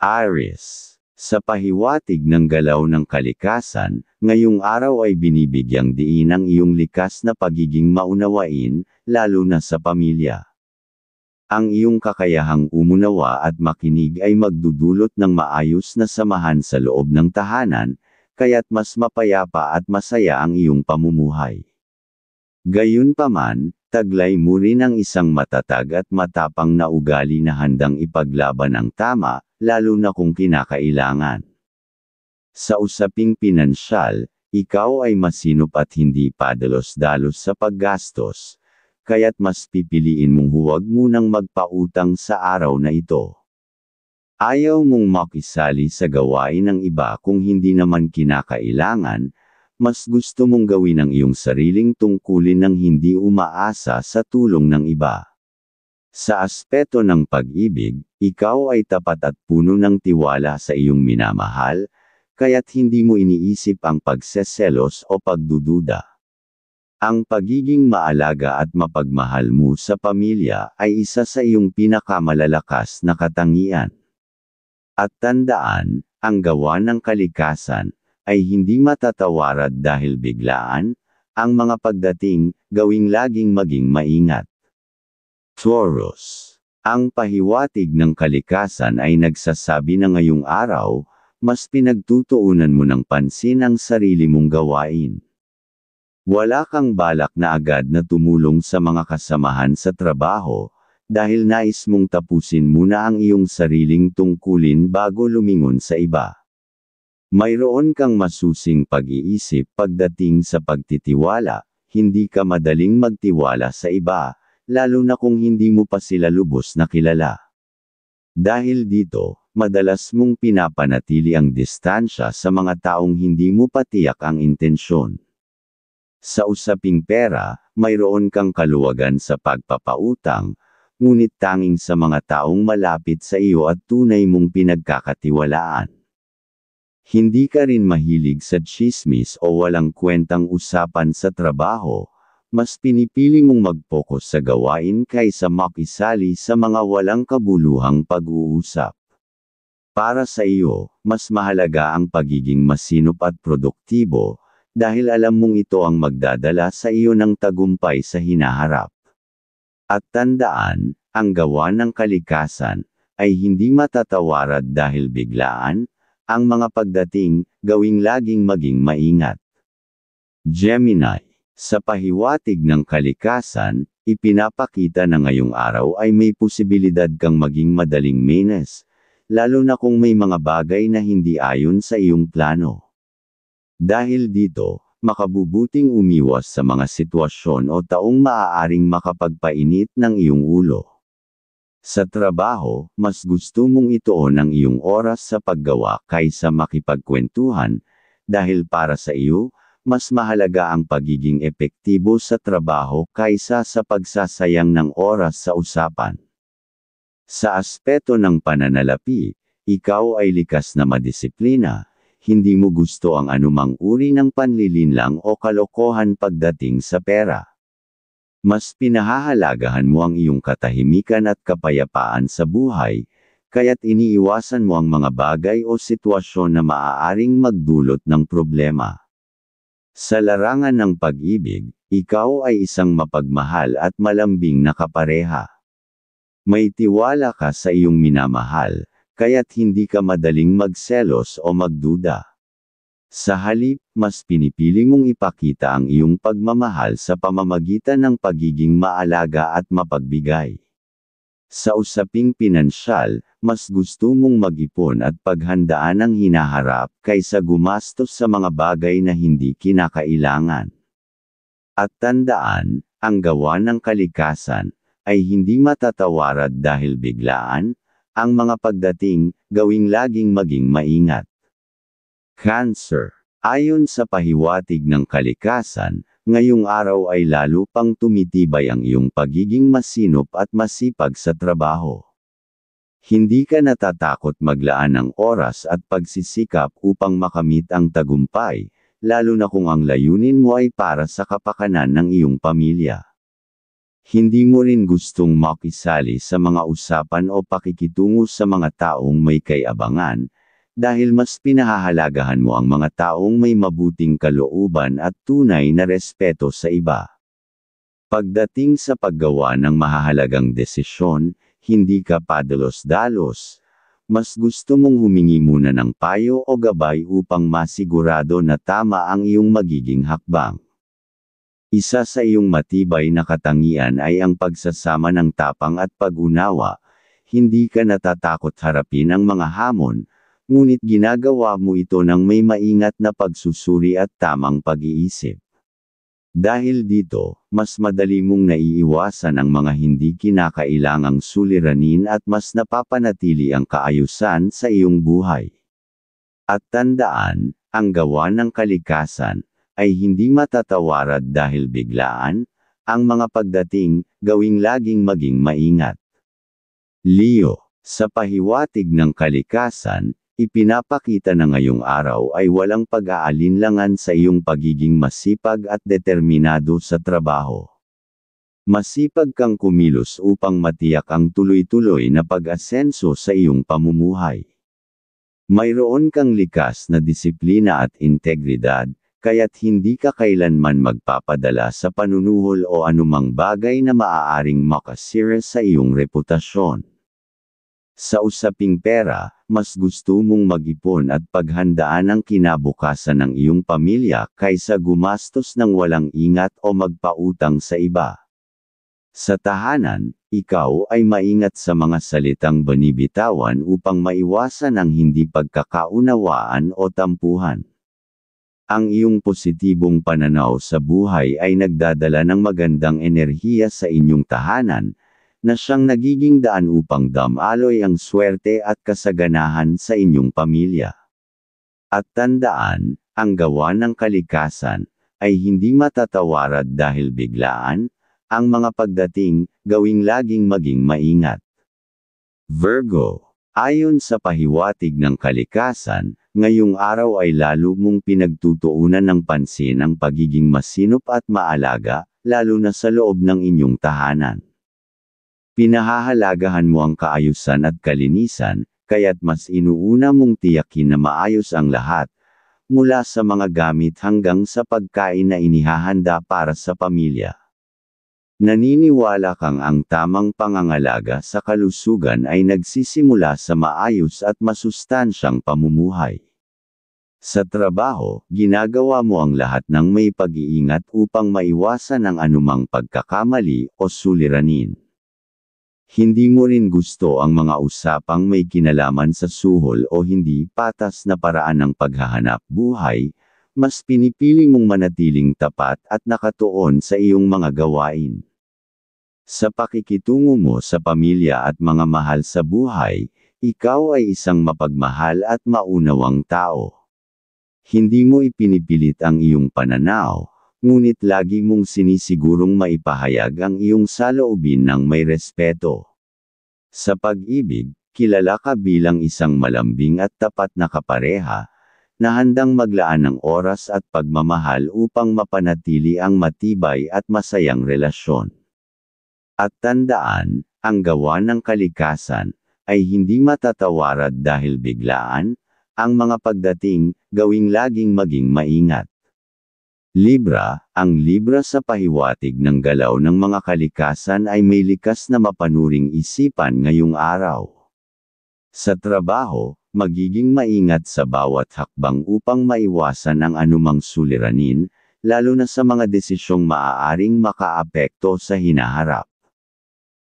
Aries. Sa pahiwatig ng galaw ng kalikasan, ngayong araw ay binibigyang diin ang iyong likas na pagiging maunawain, lalo na sa pamilya. Ang iyong kakayahang umunawa at makinig ay magdudulot ng maayos na samahan sa loob ng tahanan, kaya't mas mapayapa at masaya ang iyong pamumuhay. Gayunpaman, taglay mo rin ang isang matatag at matapang na ugali na handang ipaglaban ang tama, lalo na kung kinakailangan. Sa usaping pinansyal, ikaw ay masinop at hindi padalos-dalos sa paggastos, kaya't mas pipiliin mong huwag munang magpautang sa araw na ito. Ayaw mong makisali sa gawain ng iba kung hindi naman kinakailangan, mas gusto mong gawin ang iyong sariling tungkulin nang hindi umaasa sa tulong ng iba. Sa aspeto ng pag-ibig, ikaw ay tapat at puno ng tiwala sa iyong minamahal, kaya't hindi mo iniisip ang pagseselos o pagdududa. Ang pagiging maalaga at mapagmahal mo sa pamilya ay isa sa iyong pinakamalalakas na katangian. At tandaan, ang gawa ng kalikasan ay hindi matatawarad dahil biglaan, ang mga pagdating, gawing laging maging maingat. Taurus. Ang pahiwatig ng kalikasan ay nagsasabi na ngayong araw, mas pinagtutuunan mo ng pansin ang sarili mong gawain. Wala kang balak na agad na tumulong sa mga kasamahan sa trabaho, dahil nais mong tapusin muna ang iyong sariling tungkulin bago lumingon sa iba. Mayroon kang masusing pag-iisip pagdating sa pagtitiwala, hindi ka madaling magtiwala sa iba, lalo na kung hindi mo pa sila lubos na kilala. Dahil dito, madalas mong pinapanatili ang distansya sa mga taong hindi mo patiyak ang intensyon. Sa usaping pera, mayroon kang kaluwagan sa pagpapautang, ngunit tanging sa mga taong malapit sa iyo at tunay mong pinagkakatiwalaan. Hindi ka rin mahilig sa tsismis o walang kwentang usapan sa trabaho, mas pinipili mong mag-focus sa gawain kaysa makisali sa mga walang kabuluhang pag-uusap. Para sa iyo, mas mahalaga ang pagiging masinop at produktibo, dahil alam mong ito ang magdadala sa iyo ng tagumpay sa hinaharap. At tandaan, ang gawa ng kalikasan ay hindi matatawarad dahil biglaan, ang mga pagdating, gawing laging maging maingat. Gemini. Sa pahiwatig ng kalikasan, ipinapakita na ngayong araw ay may posibilidad kang maging madaling menes, lalo na kung may mga bagay na hindi ayon sa iyong plano. Dahil dito, makabubuting umiwas sa mga sitwasyon o taong maaaring makapagpainit ng iyong ulo. Sa trabaho, mas gusto mong ituon ang iyong oras sa paggawa kaysa makipagkwentuhan, dahil para sa iyo, mas mahalaga ang pagiging epektibo sa trabaho kaysa sa pagsasayang ng oras sa usapan. Sa aspeto ng pananalapi, ikaw ay likas na madisiplina, hindi mo gusto ang anumang uri ng panlilinlang o kalokohan pagdating sa pera. Mas pinahahalagahan mo ang iyong katahimikan at kapayapaan sa buhay, kaya't iniiwasan mo ang mga bagay o sitwasyon na maaaring magdulot ng problema. Sa larangan ng pag-ibig, ikaw ay isang mapagmahal at malambing na kapareha. May tiwala ka sa iyong minamahal, kaya't hindi ka madaling magselos o magduda. Sa halip, mas pinipili mong ipakita ang iyong pagmamahal sa pamamagitan ng pagiging maalaga at mapagbigay. Sa usaping pinansyal, mas gusto mong mag-ipon at paghandaan ang hinaharap kaysa gumastos sa mga bagay na hindi kinakailangan. At tandaan, ang gawa ng kalikasan ay hindi matatawarad dahil biglaan, ang mga pagdating, gawing laging maging maingat. Cancer. Ayon sa pahiwatig ng kalikasan, ngayong araw ay lalo pang tumitibay ang iyong pagiging masinop at masipag sa trabaho. Hindi ka natatakot maglaan ng oras at pagsisikap upang makamit ang tagumpay, lalo na kung ang layunin mo ay para sa kapakanan ng iyong pamilya. Hindi mo rin gustong makisali sa mga usapan o pakikitungo sa mga taong may kayabangan, dahil mas pinahahalagahan mo ang mga taong may mabuting kalooban at tunay na respeto sa iba. Pagdating sa paggawa ng mahahalagang desisyon, hindi ka padalos-dalos. Mas gusto mong humingi muna ng payo o gabay upang masigurado na tama ang iyong magiging hakbang. Isa sa iyong matibay na katangian ay ang pagsasama ng tapang at pag-unawa. Hindi ka natatakot harapin ang mga hamon, ngunit ginagawa mo ito ng may maingat na pagsusuri at tamang pag-iisip. Dahil dito, mas madali mong naiiwasan ang mga hindi kinakailangang suliranin at mas napapanatili ang kaayusan sa iyong buhay. At tandaan, ang gawa ng kalikasan ay hindi matatawarad dahil biglaan. Ang mga pagdating, gawing laging maging maingat. Leo, sa pahiwatig ng kalikasan, ipinapakita na ngayong araw ay walang pag-aalinlangan sa iyong pagiging masipag at determinado sa trabaho. Masipag kang kumilos upang matiyak ang tuloy-tuloy na pag-asenso sa iyong pamumuhay. Mayroon kang likas na disiplina at integridad, kaya't hindi ka kailanman magpapadala sa panunuhol o anumang bagay na maaaring makasira sa iyong reputasyon. Sa usaping pera, mas gusto mong mag-ipon at paghandaan ang kinabukasan ng iyong pamilya kaysa gumastos ng walang ingat o magpautang sa iba. Sa tahanan, ikaw ay maingat sa mga salitang binibitawan upang maiwasan ang hindi pagkakaunawaan o tampuhan. Ang iyong positibong pananaw sa buhay ay nagdadala ng magandang enerhiya sa inyong tahanan, na siyang nagiging daan upang damaloy ang swerte at kasaganahan sa inyong pamilya. At tandaan, ang gawa ng kalikasan ay hindi matatawarad dahil biglaan. Ang mga pagdating, gawing laging maging maingat. Virgo, ayon sa pahiwatig ng kalikasan, ngayong araw ay lalo mong pinagtutuunan ng pansin ang pagiging masinop at maalaga, lalo na sa loob ng inyong tahanan. Pinahahalagahan mo ang kaayusan at kalinisan, kaya't mas inuuna mong tiyakin na maayos ang lahat, mula sa mga gamit hanggang sa pagkain na inihahanda para sa pamilya. Naniniwala kang ang tamang pangangalaga sa kalusugan ay nagsisimula sa maayos at masustansyang pamumuhay. Sa trabaho, ginagawa mo ang lahat ng may pag-iingat upang maiwasan ang anumang pagkakamali o suliranin. Hindi mo rin gusto ang mga usapang may kinalaman sa suhol o hindi patas na paraan ng paghahanap buhay, mas pinipili mong manatiling tapat at nakatuon sa iyong mga gawain. Sa pakikitungo mo sa pamilya at mga mahal sa buhay, ikaw ay isang mapagmahal at maunawang tao. Hindi mo ipinipilit ang iyong pananaw, ngunit lagi mong sinisigurong maipahayag ang iyong saloobin ng may respeto. Sa pag-ibig, kilala ka bilang isang malambing at tapat na kapareha, na handang maglaan ng oras at pagmamahal upang mapanatili ang matibay at masayang relasyon. At tandaan, ang gawa ng kalikasan ay hindi matatawarad dahil biglaan. Ang mga pagdating, gawing laging maging maingat. Libra, ang Libra sa pahiwatig ng galaw ng mga kalikasan ay may likas na mapanuring isipan ngayong araw. Sa trabaho, magiging maingat sa bawat hakbang upang maiwasan ang anumang suliranin, lalo na sa mga desisyong maaaring makaapekto sa hinaharap.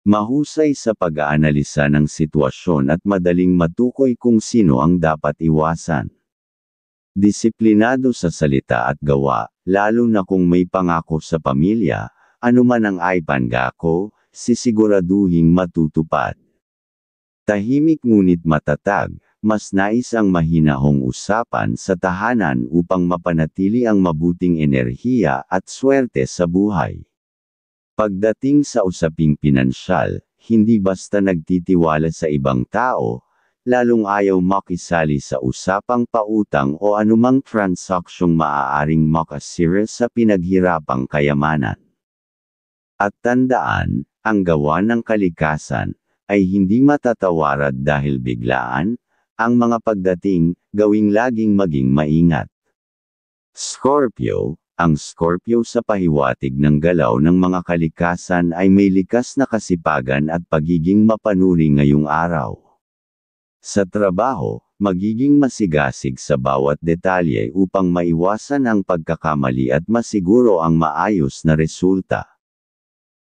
Mahusay sa pag-aanalisa ng sitwasyon at madaling matukoy kung sino ang dapat iwasan. Disiplinado sa salita at gawa, lalo na kung may pangako sa pamilya, anuman ang ipangako, sisiguraduhing matutupad. Tahimik ngunit matatag, mas nais ang mahinahong usapan sa tahanan upang mapanatili ang mabuting enerhiya at swerte sa buhay. Pagdating sa usaping pinansyal, hindi basta nagtitiwala sa ibang tao, lalong ayaw makisali sa usapang pautang o anumang transaksyong maaaring makasira sa pinaghirapang kayamanan. At tandaan, ang gawa ng kalikasan ay hindi matatawarad dahil biglaan. Ang mga pagdating, gawing laging maging maingat. Scorpio, ang Scorpio sa pahiwatig ng galaw ng mga kalikasan ay may likas na kasipagan at pagiging mapanuri ngayong araw. Sa trabaho, magiging masigasig sa bawat detalye upang maiwasan ang pagkakamali at masiguro ang maayos na resulta.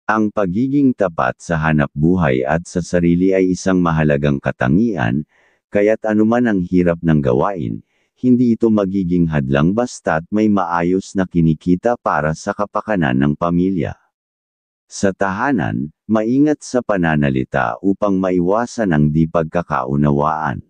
Ang pagiging tapat sa hanapbuhay at sa sarili ay isang mahalagang katangian, kaya't anuman ang hirap ng gawain, hindi ito magiging hadlang basta't may maayos na kinikita para sa kapakanan ng pamilya. Sa tahanan, maingat sa pananalita upang maiwasan ang di pagkakaunawaan.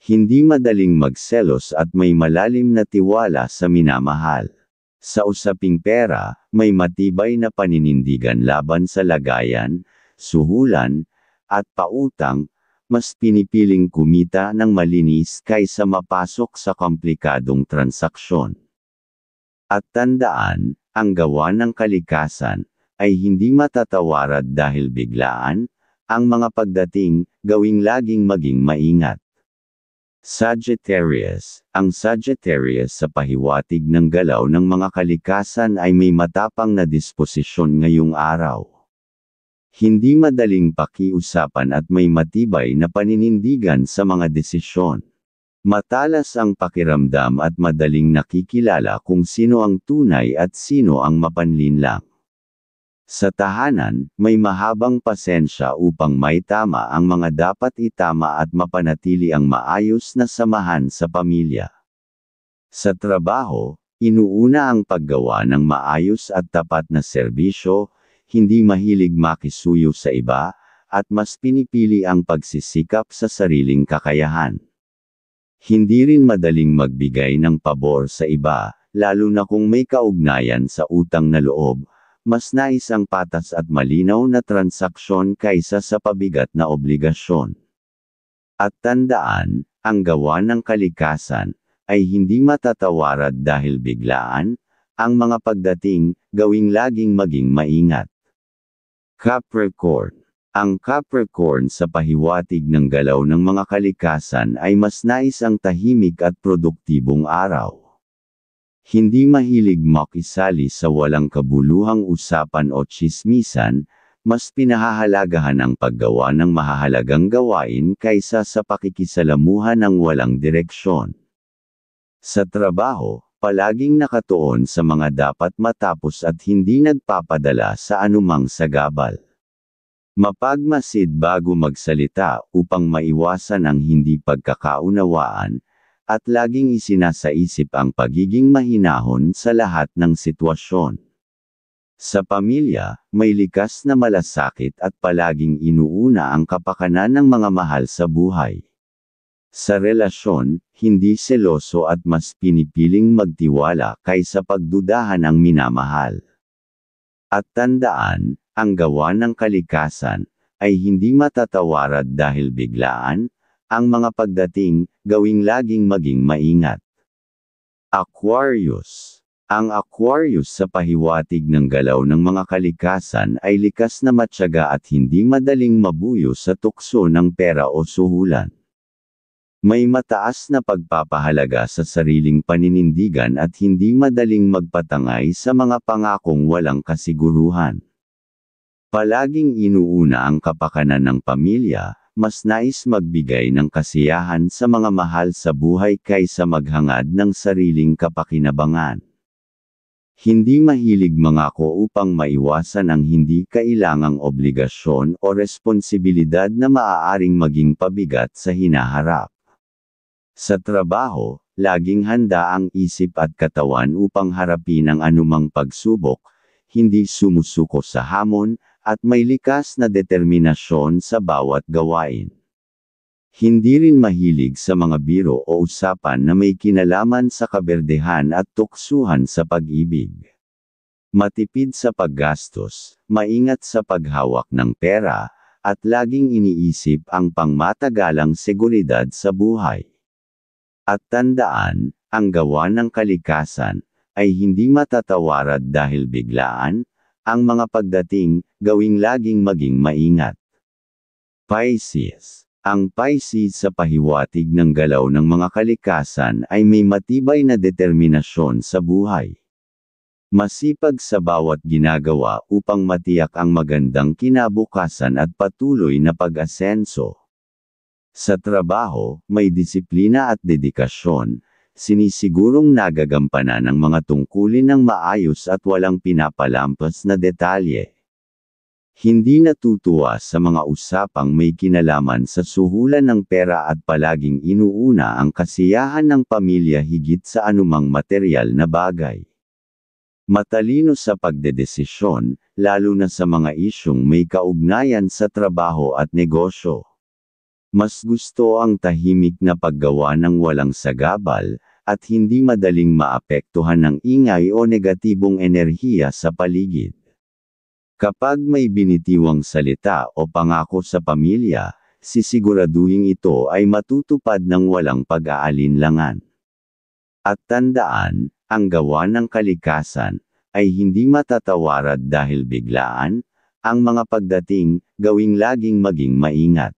Hindi madaling magselos at may malalim na tiwala sa minamahal. Sa usaping pera, may matibay na paninindigan laban sa lagayan, suhulan, at pautang. Mas pinipiling kumita ng malinis kaysa mapasok sa komplikadong transaksyon. At tandaan, ang gawa ng kalikasan ay hindi matatawarad dahil biglaan. Ang mga pagdating, gawing laging maging maingat. Sagittarius, ang Sagittarius sa pahiwatig ng galaw ng mga kalikasan ay may matapang na disposisyon ngayong araw. Hindi madaling pakiusapan at may matibay na paninindigan sa mga desisyon. Matalas ang pakiramdam at madaling nakikilala kung sino ang tunay at sino ang mapanlinlang. Sa tahanan, may mahabang pasensya upang maitama ang mga dapat itama at mapanatili ang maayos na samahan sa pamilya. Sa trabaho, inuuna ang paggawa ng maayos at tapat na serbisyo, hindi mahilig makisuyo sa iba, at mas pinipili ang pagsisikap sa sariling kakayahan. Hindi rin madaling magbigay ng pabor sa iba, lalo na kung may kaugnayan sa utang na loob, mas nais ang patas at malinaw na transaksyon kaysa sa pabigat na obligasyon. At tandaan, ang gawa ng kalikasan ay hindi matatawarad dahil biglaan. Ang mga pagdating, gawing laging maging maingat. Capricorn. Ang Capricorn sa pahiwatig ng galaw ng mga kalikasan ay mas nais ang tahimik at produktibong araw. Hindi mahilig makisali sa walang kabuluhang usapan o tsismisan, mas pinahahalagahan ang paggawa ng mahahalagang gawain kaysa sa pakikisalamuhan ng walang direksyon. Sa trabaho, palaging nakatuon sa mga dapat matapos at hindi nagpapadala sa anumang sagabal. Mapagmasid bago magsalita upang maiwasan ang hindi pagkakaunawaan, at laging isinasaisip ang pagiging mahinahon sa lahat ng sitwasyon. Sa pamilya, may likas na malasakit at palaging inuuna ang kapakanan ng mga mahal sa buhay. Sa relasyon, hindi seloso at mas pinipiling magtiwala kaysa pagdudahan ang minamahal. At tandaan, ang gawa ng kalikasan ay hindi matatawarad dahil biglaan. Ang mga pagdating, gawing laging maging maingat. Aquarius. Ang Aquarius sa pahiwatig ng galaw ng mga kalikasan ay likas na matyaga at hindi madaling mabuyo sa tukso ng pera o suhulan. May mataas na pagpapahalaga sa sariling paninindigan at hindi madaling magpatangay sa mga pangakong walang kasiguruhan. Palaging inuuna ang kapakanan ng pamilya, mas nais magbigay ng kasiyahan sa mga mahal sa buhay kaysa maghangad ng sariling kapakinabangan. Hindi mahilig mangako upang maiwasan ang hindi kailangang obligasyon o responsibilidad na maaaring maging pabigat sa hinaharap. Sa trabaho, laging handa ang isip at katawan upang harapin ang anumang pagsubok, hindi sumusuko sa hamon, at may likas na determinasyon sa bawat gawain. Hindi rin mahilig sa mga biro o usapan na may kinalaman sa kaberdehan at tuksuhan sa pag-ibig. Matipid sa paggastos, maingat sa paghawak ng pera, at laging iniisip ang pangmatagalang seguridad sa buhay. At tandaan, ang gawa ng kalikasan ay hindi matatawarad dahil biglaan. Ang mga pagdating, gawing laging maging maingat. Pisces. Ang Pisces sa pahiwatig ng galaw ng mga kalikasan ay may matibay na determinasyon sa buhay. Masipag sa bawat ginagawa upang matiyak ang magandang kinabukasan at patuloy na pag-asenso. Sa trabaho, may disiplina at dedikasyon, sinisigurong nagagampanan ang mga tungkulin ng maayos at walang pinapalampas na detalye. Hindi natutuwa sa mga usapang may kinalaman sa suhulan ng pera at palaging inuuna ang kasiyahan ng pamilya higit sa anumang materyal na bagay. Matalino sa pagdedesisyon, lalo na sa mga isyung may kaugnayan sa trabaho at negosyo. Mas gusto ang tahimik na paggawa ng walang sagabal, at hindi madaling maapektuhan ng ingay o negatibong enerhiya sa paligid. Kapag may binitiwang salita o pangako sa pamilya, sisiguraduhin ito ay matutupad ng walang pag-aalinlangan. At tandaan, ang gawa ng kalikasan ay hindi matatawarad dahil biglaan. Ang mga pagdating, gawing laging maging maingat.